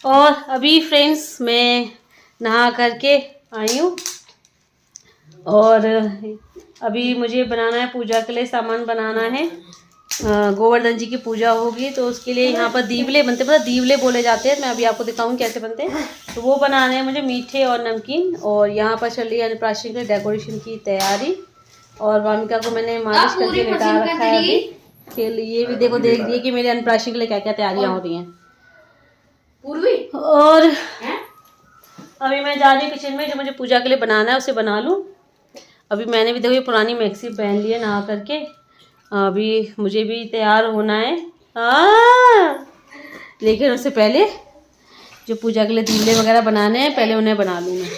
और अभी फ्रेंड्स मैं नहा करके आई हूँ और अभी मुझे बनाना है पूजा के लिए सामान बनाना है। गोवर्धन जी की पूजा होगी तो उसके लिए यहाँ पर दीवले बनते हैं, पता दीवले बोले जाते हैं। मैं अभी आपको दिखाऊँ कैसे बनते हैं। तो वो बनाने हैं मुझे, मीठे और नमकीन। और यहाँ पर चल रही है अन्नप्राशन के डेकोरेशन की तैयारी। और वामिका को मैंने मालिश करके लेटा रखा है अभी के लिए। भी देखो देख रही है कि मेरे अन्नप्राशन के लिए क्या क्या तैयारियाँ हो रही हैं। और अभी मैं जा रही हूँ किचन में, जो मुझे पूजा के लिए बनाना है उसे बना लूँ। अभी मैंने भी देखो ये पुरानी मैक्सी पहन ली है नहा करके। अभी मुझे भी तैयार होना है लेकिन उससे पहले जो पूजा के लिए दीवले वगैरह बनाने हैं पहले उन्हें बना लूँ मैं।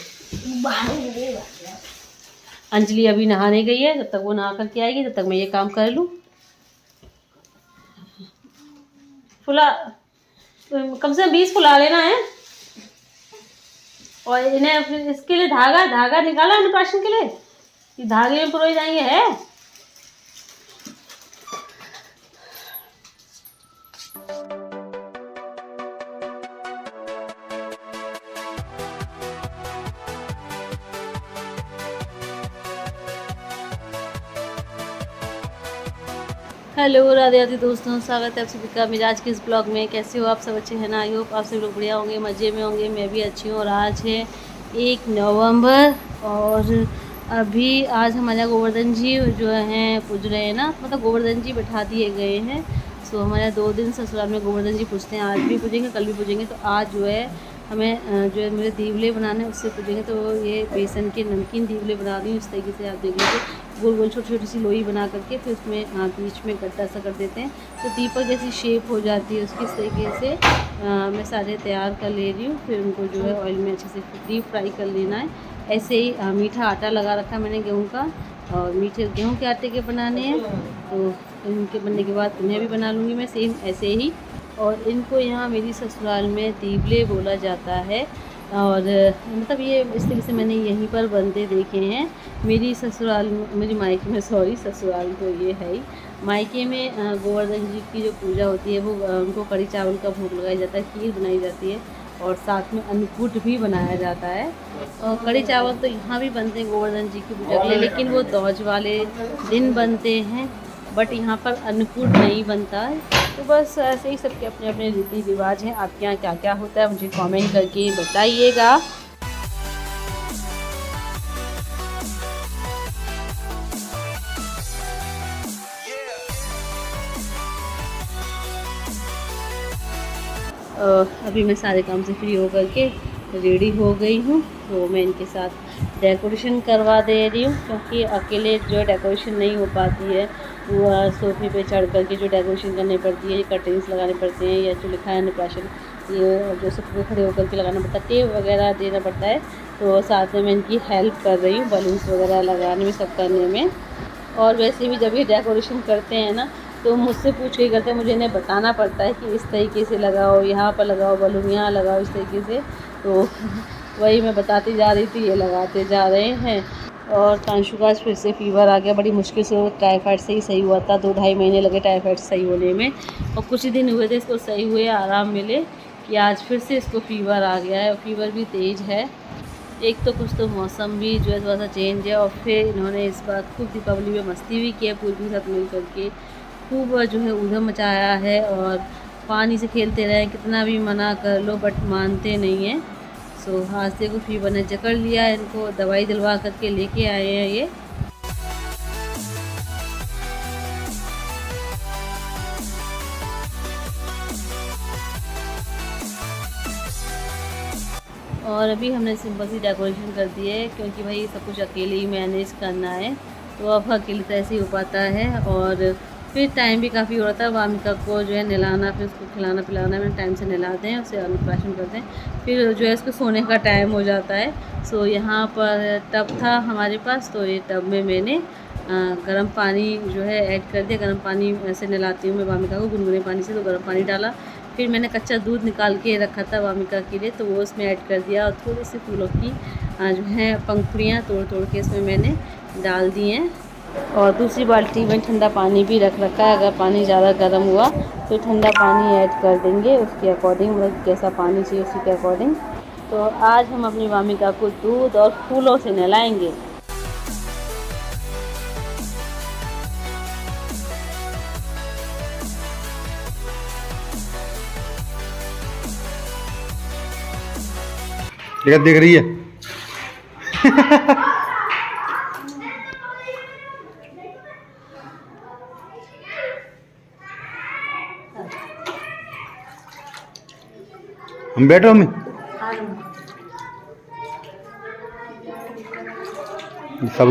अंजलि अभी नहाने गई है, जब तक वो नहा करके आएगी तब तक मैं ये काम कर लूँ। फुला कम से कम 20 फुला लेना है। और इन्हें फिर इसके लिए धागा निकाला अन्नप्राशन के लिए, ये धागे में पुरोई जाएंगे है। हेलो राधे राधे दोस्तों, स्वागत है आप सभी का मेरे आज के इस ब्लॉग में। कैसे हो आप सब? अच्छे हैं ना? आई होप आप सभी लोग बढ़िया होंगे, मज़े में होंगे। मैं भी अच्छी हूँ। और आज है 1 नवंबर और अभी आज हमारे यहाँ गोवर्धन जी जो हैं पूज रहे हैं ना, मतलब गोवर्धन जी बैठा दिए गए हैं। सो हमारे यहाँ 2 दिन ससुराल में गोवर्धन जी पूजते हैं। आज भी पूजेंगे, कल भी पूजेंगे। तो आज जो है हमें जो है मुझे दीवले बनाने हैं उससे पूजेंगे। तो ये बेसन के नमकीन दीवले बना रही हूँ। इस तरीके से आप देख लीजिए, गोल गोल छोटी छोटी सी लोई बना करके फिर उसमें बीच में गड्ढा सा कर देते हैं तो दीपक जैसी शेप हो जाती है उसकी। इस तरीके से मैं सारे तैयार कर ले रही हूँ। फिर उनको जो है ऑयल में अच्छे से डीप फ्राई कर लेना है। ऐसे ही मीठा आटा लगा रखा है मैंने गेहूँ का, और मीठे गेहूँ के आटे के बनाने हैं। तो इनके बनने के बाद इन्हें भी बना लूँगी मैं सेम ऐसे ही। और इनको यहाँ मेरी ससुराल में दीवले बोला जाता है। और मतलब ये इस तरीके से मैंने यहीं पर बनते देखे हैं। मेरी ससुराल मेरी मायके में, सॉरी ससुराल तो ये है ही, मायके में गोवर्धन जी की जो पूजा होती है वो उनको कढ़ी चावल का भोग लगाया जाता है, खीर बनाई जाती है और साथ में अन्नकूट भी बनाया जाता है। और कढ़ी चावल तो यहाँ भी बनते हैं गोवर्धन जी की पूजा के लिए, लेकिन वो दौज वाले दिन बनते हैं। बट यहाँ पर अन्नकूट नहीं बनता है। तो बस ऐसे ही सबके अपने अपने रीति रिवाज हैं। आपके यहाँ क्या क्या होता है मुझे कमेंट करके बताइएगा। अभी मैं सारे काम से फ्री होकर के रेडी हो गई हूँ। तो मैं इनके साथ डेकोरेशन करवा दे रही हूँ, क्योंकि अकेले जो डेकोरेशन नहीं हो पाती है। वो सोफे पे चढ़ कर के जो डेकोरेशन करनी पड़ती है, कर्टेंस लगाने पड़ते हैं, या जो लिखा है अन्नप्राशन ये जो सोफे पे खड़े होकर के लगाना पड़ता है, टेप वगैरह देना पड़ता है। तो साथ में मैं इनकी हेल्प कर रही हूँ बलून्स वगैरह लगाने में, सब करने में। और वैसे भी जब ये डेकोरेशन करते हैं ना तो मुझसे पूछ के करते हैं, मुझे इन्हें बताना पड़ता है कि इस तरीके से लगाओ, यहाँ पर लगाओ बलून, यहाँ लगाओ इस तरीके से। तो वही मैं बताती जा रही थी, ये लगाते जा रहे हैं। और कांशु का फिर से फीवर आ गया, बड़ी मुश्किल से टाइफाइड से ही सही हुआ था। 2-2.5 महीने लगे टाइफाइड सही होने में, और कुछ ही दिन हुए थे इसको सही हुए, आराम मिले, कि आज फिर से इसको फीवर आ गया है। और फीवर भी तेज़ है। एक तो कुछ तो मौसम भी जो है थोड़ा सा चेंज है, और फिर इन्होंने इस बार खूब दीपावली में मस्ती भी की है पूरी के साथ मिल करके, खूब जो है ऊधम मचाया है। और पानी से खेलते रहे, कितना भी मना कर लो बट मानते नहीं हैं। सो हादसे को फीवर ने जकड़ लिया है इनको, दवाई दिलवा करके लेके आए हैं ये। और अभी हमने सिंपल सी डेकोरेशन कर दी है, क्योंकि भाई सब कुछ अकेले ही मैनेज करना है। तो अब अकेले तो ऐसे ही हो पाता है। और फिर टाइम भी काफ़ी हो रहा था। वामिका को जो है नहलाना, फिर उसको खिलाना पिलाना, मैंने टाइम से नहलाते हैं, उसे अन्नप्राशन करते हैं, फिर जो है उसको सोने का टाइम हो जाता है। सो यहाँ पर टब था हमारे पास, तो ये टब में मैंने गर्म पानी जो है ऐड कर दिया। गर्म पानी ऐसे नहलाती हूँ मैं वामिका को गुनगुने पानी से, तो गर्म पानी डाला। फिर मैंने कच्चा दूध निकाल के रखा था वामिका के लिए, तो वो उसमें ऐड कर दिया। और थोड़ी सी फूलों की जो है पंखुड़ियाँ तोड़ तोड़ के इसमें मैंने डाल दी हैं। और दूसरी बाल्टी में ठंडा पानी भी रख रखा है, अगर पानी ज़्यादा गर्म हुआ तो ठंडा पानी ऐड कर देंगे उसके अकॉर्डिंग, मतलब कैसा पानी चाहिए उसी के अकॉर्डिंग। तो आज हम अपनी वामिका को दूध और फूलों से नहलाएंगे। देख रही है हम बैठो में सब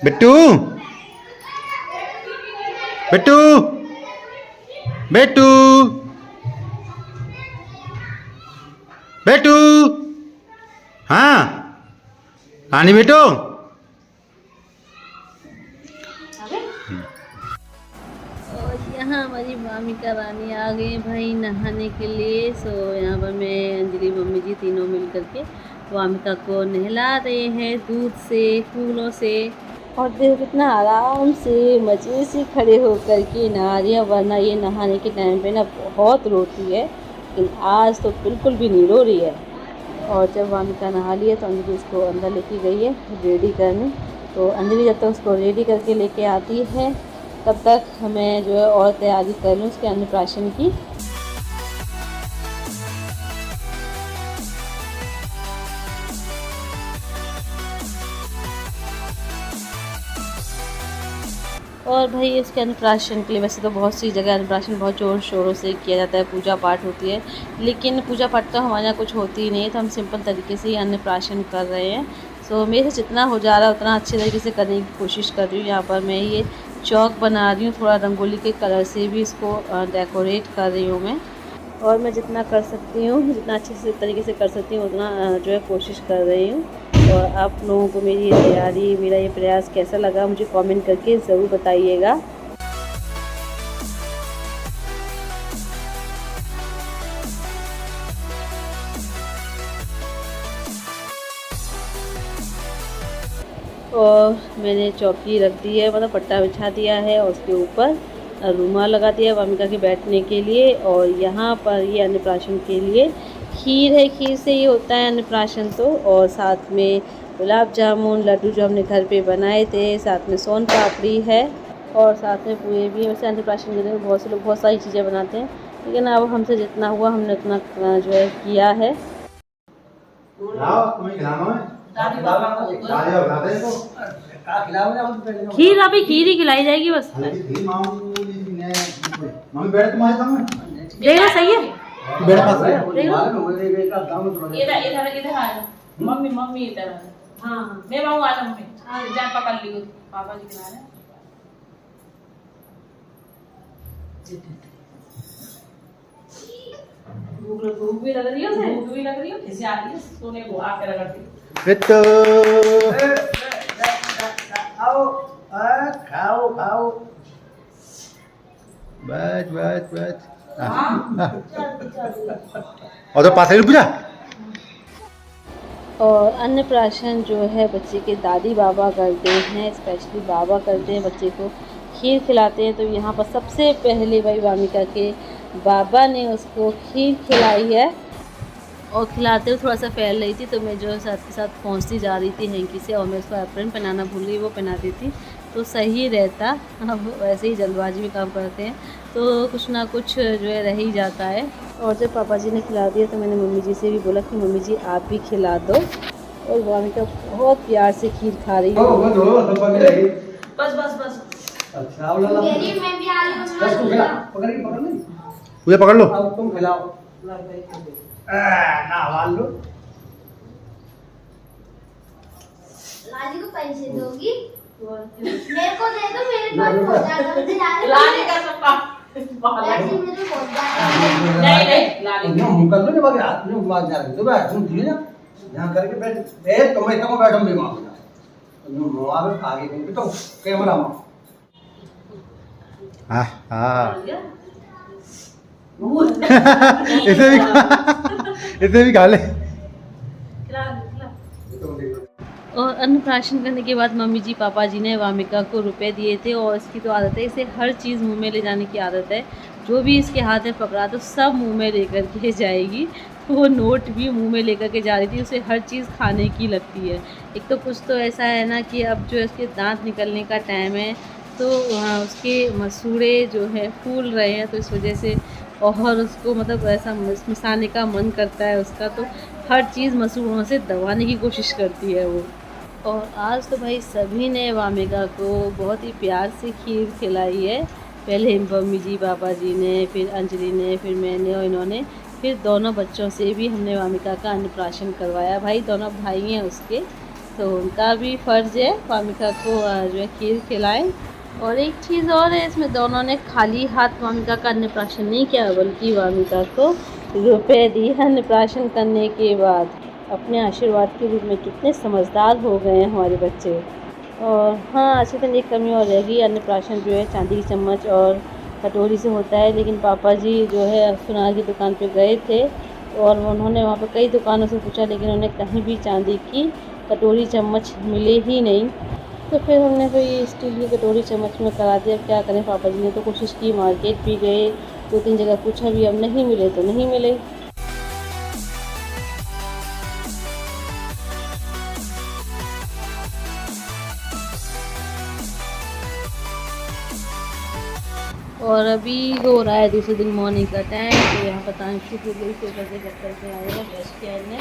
बिट्टू बिट्टू बिट्टू बेटू, हाँ रानी बेटो। और यहाँ हमारी वामिका रानी आ गई भाई नहाने के लिए। सो यहाँ पर मैं अंजलि मम्मी जी तीनों मिल करके वामिका को नहला रहे हैं दूध से फूलों से। और देखो कितना आराम से मज़े से खड़े होकर के नहा रही है, वरना ये नहाने के टाइम पे ना बहुत रोती है, लेकिन आज तो बिल्कुल भी नहीं रो रही है। और जब वामिका नहा ली है तो अंजलि उसको अंदर लेके गई है रेडी करने। तो अंजलि जब तक उसको रेडी करके लेके आती है तब तक हमें जो है और तैयारी कर लूँ उसके अन्नप्राशन की। और भाई इसके अन्नप्राशन के लिए वैसे तो बहुत सी जगह अन्नप्राशन बहुत ज़ोर शोरों से किया जाता है, पूजा पाठ होती है, लेकिन पूजा पाठ तो हमारे यहाँ कुछ होती ही नहीं है, तो हम सिंपल तरीके से ही अन्नप्राशन कर रहे हैं। सो मेरे से जितना हो जा रहा है उतना अच्छे तरीके से करने की कोशिश कर रही हूँ। यहाँ पर मैं ये चौक बना रही हूँ, थोड़ा रंगोली के कलर से भी इसको डेकोरेट कर रही हूँ मैं। और मैं जितना कर सकती हूँ, जितना अच्छे से तरीके से कर सकती हूँ उतना जो है कोशिश कर रही हूँ। और आप लोगों को मेरी ये तैयारी, मेरा ये प्रयास कैसा लगा मुझे कमेंट करके ज़रूर बताइएगा। और मैंने चौकी रख दी है, मतलब पट्टा बिछा दिया है और उसके ऊपर रूमाल लगा दिया है वामिका के बैठने के लिए। और यहाँ पर ये अन्नप्राशन के लिए खीर है, खीर से ही होता है अन्नप्राशन तो। और साथ में गुलाब जामुन लड्डू जो हमने घर पे बनाए थे, साथ में सोन पापड़ी है और साथ में पूरे भी। वैसे अन्नप्राशन के दिन बहुत से लोग बहुत सारी चीज़ें बनाते हैं, लेकिन अब हमसे जितना हुआ हमने उतना जो है किया है। खीर अभी खीर ही खिलाई जाएगी बस। देखना सही है, मम्मी मम्मी इधर। हाँ मैं बाबू आ मम्मी जान पकड़ ली पापा जी किनारे। भूख भी लग रही है उसे, भूख भी लग रही है, कैसे आ रही है सोने को आके रगड़ती। आओ खाओ खाओ बस बस बस। और तो पास पूजा। और अन्नप्राशन जो है बच्चे के दादी बाबा करते हैं, स्पेशली बाबा करते हैं, बच्चे को खीर खिलाते हैं। तो यहाँ पर सबसे पहले भाई वामिका के बाबा ने उसको खीर खिलाई है। और खिलाते हुए थोड़ा सा फैल रही थी तो मैं जो है साथ के साथ पहुँचती जा रही थी हैंकी से, और मैं उसको एप्रन पहनाना भूल गई, वो पहना दी थी तो सही रहता। अब वैसे ही जल्दबाजी में काम करते हैं तो कुछ ना कुछ जो है रह ही जाता है। और जब पापा जी ने खिला दिया तो मैंने मम्मी जी से भी बोला कि मम्मी जी आप भी खिला दो। और वामिका बहुत प्यार से खीर खा रही है। बस बस बस मुझे पकड़ लो। अब तुम खिलाओ ना लो। लाली को पैसे दोगी? मेरे को दे दो, मेरे पास बहुत ज्यादा लाली का सपा पैसे मेरे बहुत ज्यादा नहीं नहीं लाली तुम कर लो जब आगे हाथ में बात जा रही तो बैठ तुम थी ना यहां करके बैठ ए तुम इतना बैठो भी मां तुम वहां पे आगे कहीं तो कैमरा में हां हां इसे भी खा ले। खिला खिला और अन्नप्राशन करने के बाद मम्मी जी पापा जी ने वामिका को रुपए दिए थे। और इसकी तो आदत है, इसे हर चीज़ मुंह में ले जाने की आदत है। जो भी इसके हाथ में पकड़ा तो सब मुंह में लेकर के जाएगी। तो वो नोट भी मुंह में लेकर के जा रही थी, उसे हर चीज़ खाने की लगती है। एक तो कुछ तो ऐसा है ना कि अब जो इसके दांत निकलने का टाइम है, तो वहाँ उसके मसूड़े जो है फूल रहे हैं, तो इस वजह से और उसको मतलब ऐसा मिसाने का मन करता है उसका, तो हर चीज़ मसूड़ों से दबाने की कोशिश करती है वो। और आज तो भाई सभी ने वामिका को बहुत ही प्यार से खीर खिलाई है। पहले मम्मी जी पापा जी ने, फिर अंजलि ने, फिर मैंने और इन्होंने, फिर दोनों बच्चों से भी हमने वामिका का अन्नप्राशन करवाया। भाई दोनों भाई हैं उसके, तो उनका भी फ़र्ज़ है वामिका को जो है खीर खिलाएं। और एक चीज़ और है, इसमें दोनों ने खाली हाथ वामिका का अन्नप्राशन नहीं किया, बल्कि वामिका को रुपए दिए अन्नप्राशन करने के बाद। अपने आशीर्वाद के रूप में कितने समझदार हो गए हैं हमारे बच्चे। और हाँ, अच्छे दिन एक कमी और रहेगी, अन्नप्राशन जो है चांदी की चम्मच और कटोरी से होता है। लेकिन पापा जी जो है सुनार की दुकान पे गए थे और उन्होंने वहाँ पे कई दुकानों से पूछा, लेकिन उन्हें कहीं भी चांदी की कटोरी चम्मच मिले ही नहीं। तो फिर हमने फिर ये स्टील की कटोरी चम्मच में करा दिया। अब क्या करें, पापा जी ने तो कोशिश की, मार्केट भी गए, 2-3 जगह पूछा भी, अब नहीं मिले तो नहीं मिले। और अभी हो रहा है दूसरे दिन मॉर्निंग का टाइम। तो यहाँ पर तांशु को गई से करके करके आएगा, ब्रश किया इन्हें।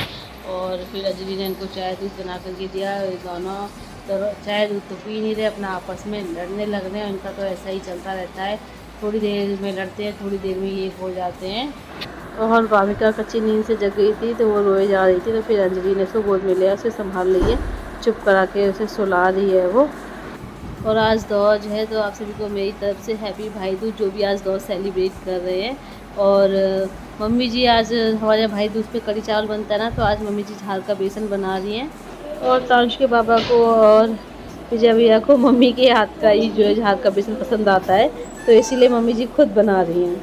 और फिर अजली ने इनको चाय दूध बना करके दिया। दोनों तो चाय दूध तो पी नहीं रहे, अपना आपस में लड़ने लग रहे हैं। उनका तो ऐसा ही चलता रहता है, थोड़ी देर में लड़ते हैं, थोड़ी देर में ये हो जाते हैं। और वामिका कच्ची नींद से जग गई थी, तो वो रोए जा रही थी। तो फिर अंजलि ने उसको गोद में लिया, उसे संभाल रही है, चुप करा के उसे सुला रही है वो। और आज दौज है, तो आप सभी को मेरी तरफ से हैप्पी भाई दूज, जो भी आज दौज सेलिब्रेट कर रहे हैं। और मम्मी जी आज हमारे भाई दूज पे कढ़ी चावल बनता है ना, तो आज मम्मी जी झाल का बेसन बना रही हैं। और तांश के पापा को और विजय भैया को मम्मी के हाथ का ही जो है झाल का बेसन पसंद आता है, तो इसीलिए मम्मी जी खुद बना रही हैं।